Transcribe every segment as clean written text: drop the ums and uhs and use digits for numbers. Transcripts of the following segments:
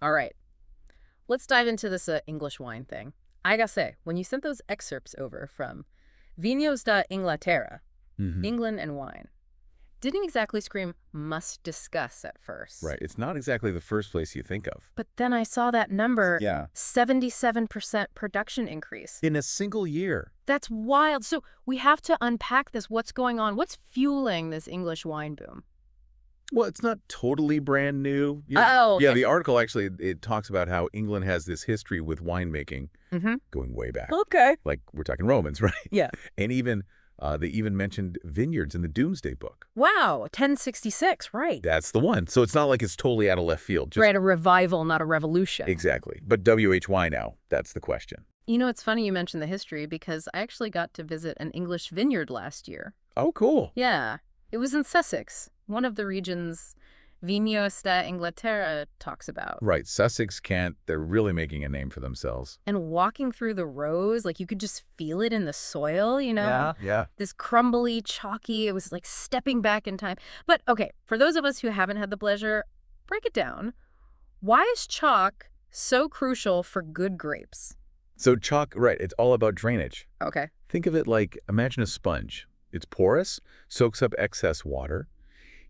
All right. Let's dive into this English wine thing. I gotta say, when you sent those excerpts over from Vinos.Inglaterra, Hmm. England and wine, didn't exactly scream must discuss at first. Right. It's not exactly the first place you think of. But then I saw that number, Yeah. 77% production increase. In a single year. That's wild. So we have to unpack this. What's going on? What's fueling this English wine boom? Well, it's not totally brand new. Oh, Yeah, okay. the article actually, it talks about how England has this history with winemaking going way back. Okay. Like, we're talking Romans, right? Yeah. And even, they even mentioned vineyards in the Doomsday Book. Wow, 1066, right. That's the one. So it's not like it's totally out of left field. Just Right, a revival, not a revolution. Exactly. But WHY now? That's the question. You know, it's funny you mentioned the history because I actually got to visit an English vineyard last year. Oh, cool. Yeah, it was in Sussex, one of the regions Vinos d'Inglaterra talks about. Right. Sussex, Kent, they're really making a name for themselves. And walking through the rows, like you could just feel it in the soil, you know? Yeah. This crumbly, chalky, it was like stepping back in time. But okay, for those of us who haven't had the pleasure, break it down. Why is chalk so crucial for good grapes? So chalk, right, it's all about drainage. Okay. Think of it like, imagine a sponge. It's porous, soaks up excess water,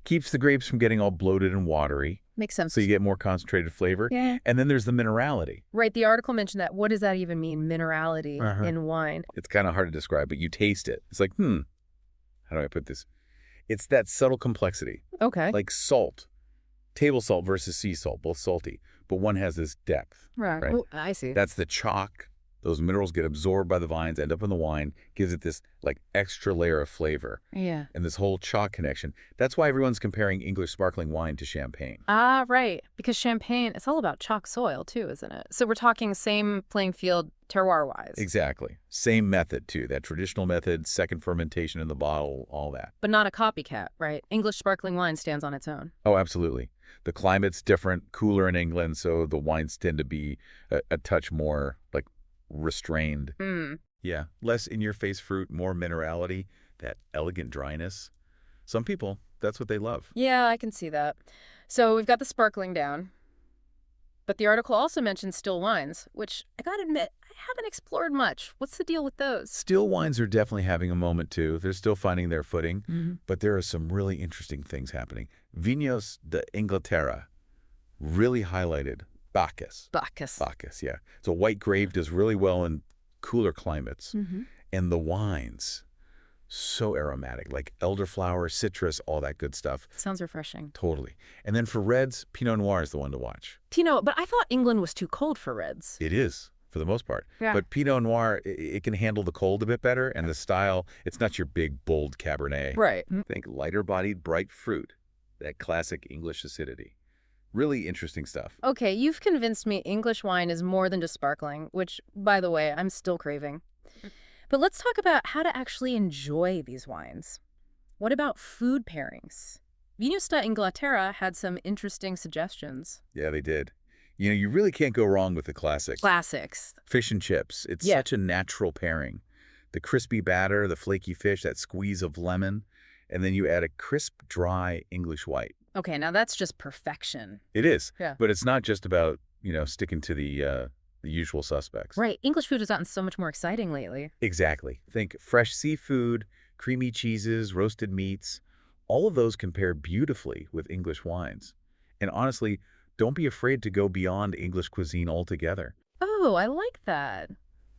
keeps the grapes from getting all bloated and watery, Makes sense. so you get more concentrated flavor. Yeah. And then there's the minerality. Right, the article mentioned that. What does that even mean, minerality in wine? It's kind of hard to describe, but you taste it. It's like, how do I put this? It's that subtle complexity, Okay. like salt. Table salt versus sea salt, both salty, but one has this depth. Right. Right. Oh, I see. That's the chalk. Those minerals get absorbed by the vines, end up in the wine, gives it this like extra layer of flavor. Yeah. And this whole chalk connection. That's why everyone's comparing English sparkling wine to champagne. Ah, right. Because champagne, it's all about chalk soil too, isn't it? So we're talking same playing field terroir-wise. Exactly. Same method too. That traditional method, second fermentation in the bottle, all that. But not a copycat, right? English sparkling wine stands on its own. Oh, absolutely. The climate's different, cooler in England, so the wines tend to be a touch more like restrained. Yeah, less in-your-face fruit, more minerality, that elegant dryness. Some people, that's what they love. Yeah, I can see that. So we've got the sparkling down. But the article also mentions still wines, which I gotta admit, I haven't explored much. What's the deal with those? Still wines are definitely having a moment too. They're still finding their footing, but there are some really interesting things happening. Vinos d'Inglaterra really highlighted Bacchus. Bacchus. Yeah. So white grape does really well in cooler climates. And the wines, so aromatic, like elderflower, citrus, all that good stuff. Sounds refreshing. Totally. And then for reds, Pinot Noir is the one to watch. Pinot, but I thought England was too cold for reds. It is, for the most part. Yeah. But Pinot Noir, it can handle the cold a bit better, and the style, it's not your big, bold Cabernet. Right. Think lighter-bodied, bright fruit, that classic English acidity. Really interesting stuff. Okay, you've convinced me English wine is more than just sparkling, which, by the way, I'm still craving. But let's talk about how to actually enjoy these wines. What about food pairings? Vinos d'Inglaterra had some interesting suggestions. Yeah, they did. You know, you really can't go wrong with the classics. Classics. Fish and chips. It's Yeah. such a natural pairing. The crispy batter, the flaky fish, that squeeze of lemon, and then you add a crisp, dry English white. Okay, now that's just perfection. It is. Yeah. But it's not just about, sticking to the usual suspects. Right, English food has gotten so much more exciting lately. Exactly. Think fresh seafood, creamy cheeses, roasted meats. All of those compare beautifully with English wines. And honestly, don't be afraid to go beyond English cuisine altogether. Oh, I like that.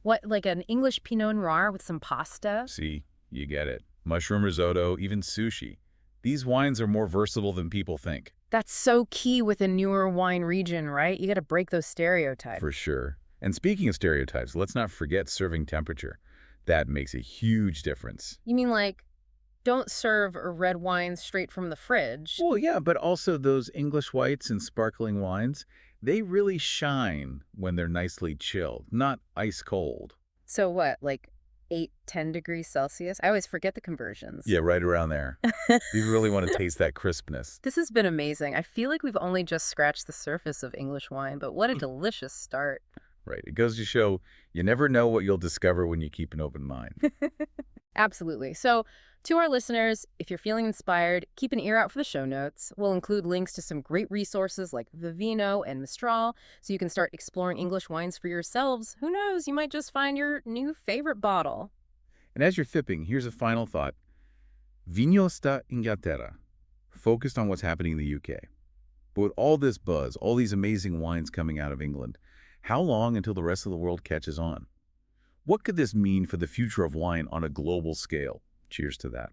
What, like an English Pinot Noir with some pasta? See, you get it. Mushroom risotto, even sushi. These wines are more versatile than people think. That's so key with a newer wine region, right? You got to break those stereotypes. For sure. And speaking of stereotypes, let's not forget serving temperature. That makes a huge difference. You mean like, don't serve a red wine straight from the fridge? Well, yeah, but also those English whites and sparkling wines, they really shine when they're nicely chilled, not ice cold. So what, like 8, 10 degrees Celsius? I always forget the conversions. Yeah, right around there. You really want to taste that crispness. This has been amazing. I feel like we've only just scratched the surface of English wine, but what a delicious start. Right. It goes to show you never know what you'll discover when you keep an open mind. Absolutely. So, to our listeners, if you're feeling inspired, keep an ear out for the show notes. We'll include links to some great resources like Vivino and Mistral, so you can start exploring English wines for yourselves. Who knows, you might just find your new favorite bottle. And as you're fipping, here's a final thought. Vinos da Inglaterra, focused on what's happening in the UK. But with all this buzz, all these amazing wines coming out of England, how long until the rest of the world catches on? What could this mean for the future of wine on a global scale? Cheers to that.